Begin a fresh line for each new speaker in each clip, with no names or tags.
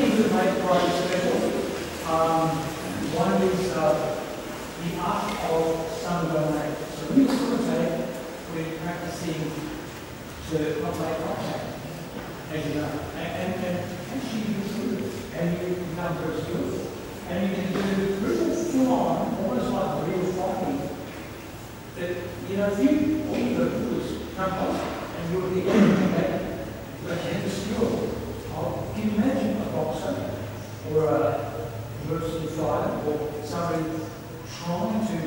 things that make Friday special. One is the art of sun donate. So when you meditate, we're practicing to not make contact, as you know. And actually you do, and you become very skillful. And you can do real full on, almost like real fighting. That, you know, if you, all you got to do is come up and you'll be able to make, but you have the skill. Can you imagine a boxer or a emergency fighter or somebody trying to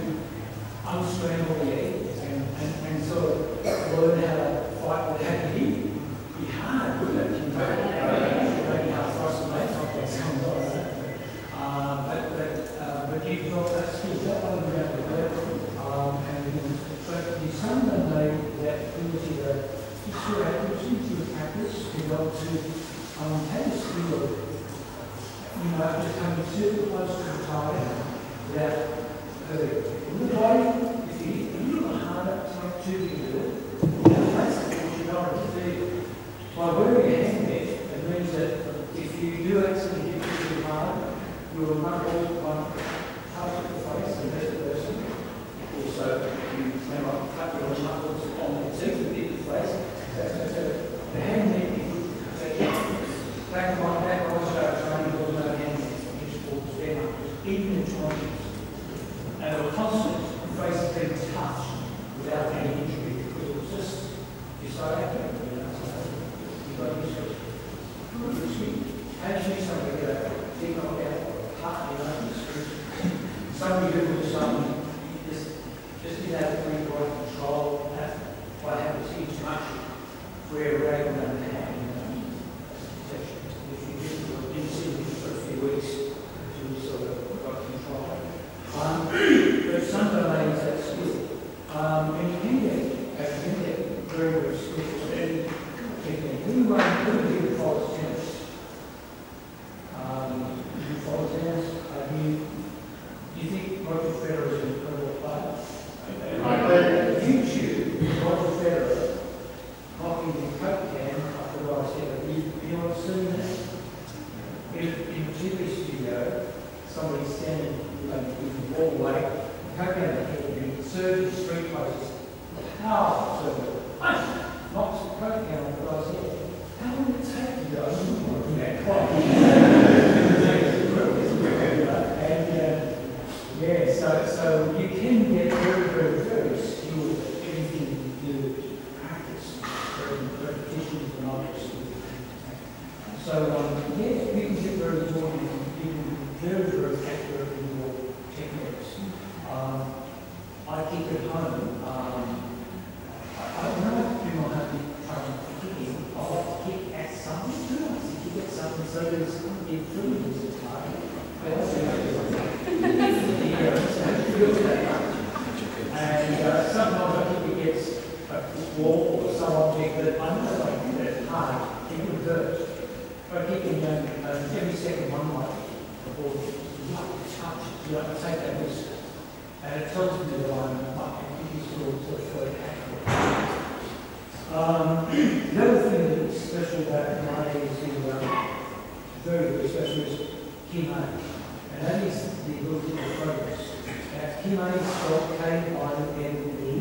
unscramble the egg and sort of learn how to fight with that heat? It'd be hard, wouldn't it? Maybe hard for us to make, not that sounds like that. But you've got that skill, that one you have to learn. But the sun donate that ability to just through accuracy, through practice, to go to have a skill of, you know, just coming super close to the target without hurting. In the body, if you hit a little harder, it's not too big to do it. That's what you don't want to do. By wearing a handbag, it means that if you do accidentally hit it too hard, you will not all one touch the face and hurt the person. Also, you may not cut your knuckles on the teeth and hit the face. The handbag, back on that, also training was no handbag, just walks down, even in twenties. And it was constant, the face has been touched without any injury because it was just, you're so accurate, you know, so you've got to use it. Actually, somebody get a big knockout, cut, you know, in the street. Somebody who was just did have free body control, that's what happens here too much. We're able to have protection. If you didn't see me for a few weeks, you sort of got control. But some domains that skill. And you can get very, very skillful. Who do you follow tennis? You follow tennis? Do you think Roger Federer is an incredible player? If you choose Roger Federer knocking the Coke can up the right step, you know what's seen that? In a TV studio, somebody's standing with the ball away, Coke can and serves street places. Powerful server. Knocks the Coke can off the right step. How long did it take you to go? So you can get very, very, very skilled at anything you do to practice, repetition is an obvious. So you can get very good, you can be very, very accurate in your techniques. I kick at home. I don't know if people have been trying to kicking. I like to kick at something too. I like to kick at something so there's improvements at time. And sometimes I think it gets a wall or some object that I know I do that hard, it would hurt. But kicking every second one might the ball touch, you have to take that risk. And it tells me that I'm up and you still sort of the other thing that's special about Kimai is very, very special is Kimai. And that is the ability to focus. Kimai is spelled K-I-M-E.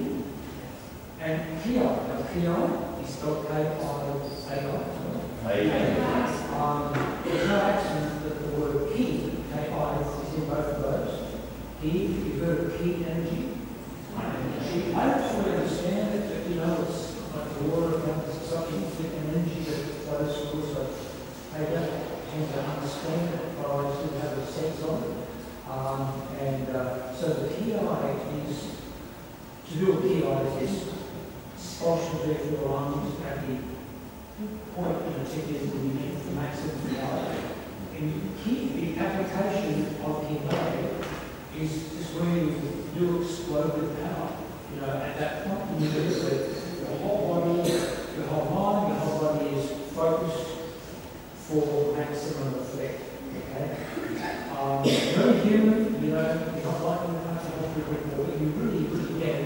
And Kiai. Now, Kiai is spelled K-I-A-I. There's no accident that the word ki, K-I, is in both of those. Ki, you've heard of ki energy. I don't fully understand it, but you know, it's like the water around something, an energy that flows through. So I don't tend to understand it, but I still have a sense of it. So the ki is, to do a ki is spatial therefore lungs at the point in a ticket when you get the maximum flow. And the application of ki is just where you do explode with power. You know, at that point when you do it, your whole body, your whole mind, your whole body is focused for maximum effect. Okay? Very human, you know, you're not like you have to help people, you really, really get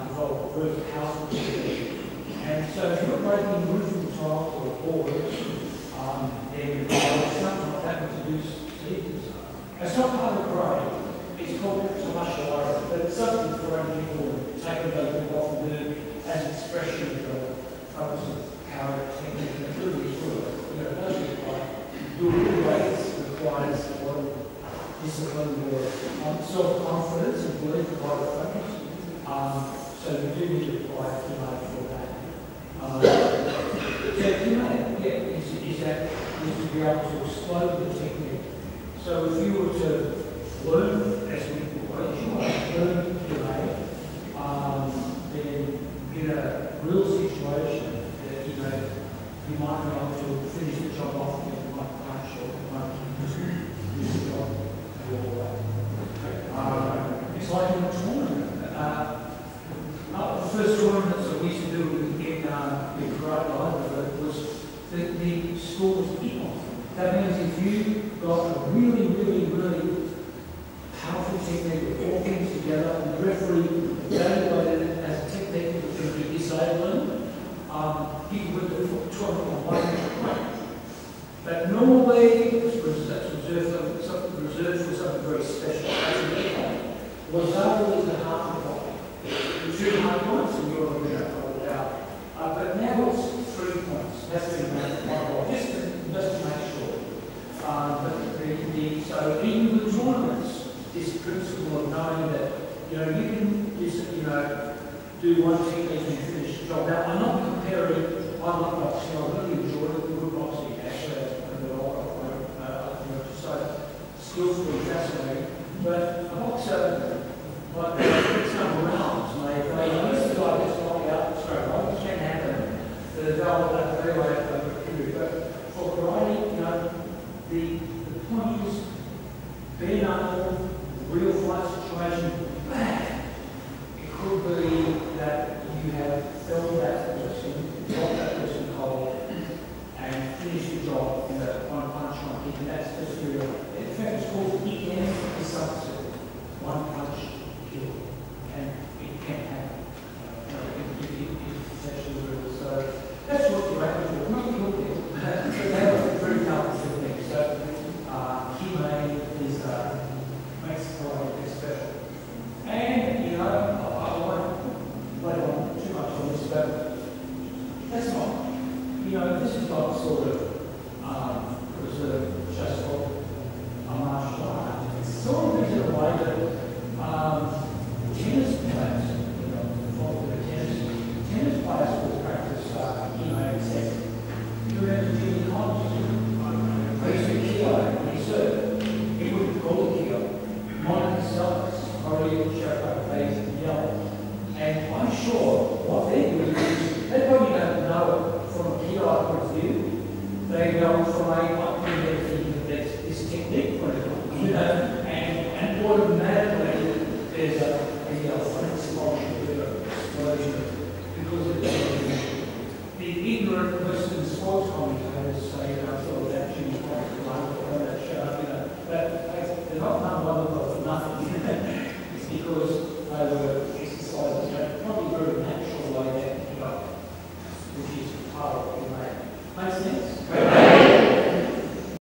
involved very powerful situation. And so if you're breaking roofing tiles or boards, then it's not do it always requires a lot of discipline or self-confidence and belief in what it so you do need to apply QA for that. So QA, yeah, is to be able to explode the technique. So if you were to learn, as we learn QA, then in a real situation that you might be able to finish the job off and you might punch or you might use the job your way. It's like in a tournament. The first tournaments that we used to do in Great Library was the score was equal. That means if you got a really, really, really powerful technique with all things together and the referee evaluated it as a technique that could be disabling, people would do for 12 or 1 But normally, that's reserved for something very special. Was always a half a point. The 2 hard points and you're going to hold it out. But now it's 3 points. That's been made by just to make sure. So even with tournaments, this principle of knowing that you can just do one technique and finish the job. Now I'm not comparing. I like boxing. I really enjoy it. Good boxing actually, so skillfully fascinating. But a boxer. But some rounds, they used to like this long out straight away, which can happen. They'll that very way over a period. But for karate, the point is being able, real fight situation, bang! It could be that you have felt that person, got that person cold, and finished the job in the one punch, one kick, and that's just real. In fact, it's called EM subset. One punch. And it can happen. It's actually real. So that's what you're able to do. Not your thing. But they have a very powerful technique. So Kime makes it quite a bit special. And I won't lay on too much on this, but that's not. This is not sort of reserved just for a martial art. It's sort of in a way that tennis players, tennis players will practice except you remember Jimmy Collins. They used to kilo when he served. He wouldn't call it kilo. Monica Seles, Maria Sharapova, they used to yell. And I'm sure what they're doing is, they probably don't know it from a kilo point of view. They know from this technique point of view, and automatically there's a because the ignorant Western sports commentators say, I thought that she was quite blunt, that shut up, but they're not number one for nothing. It's because they were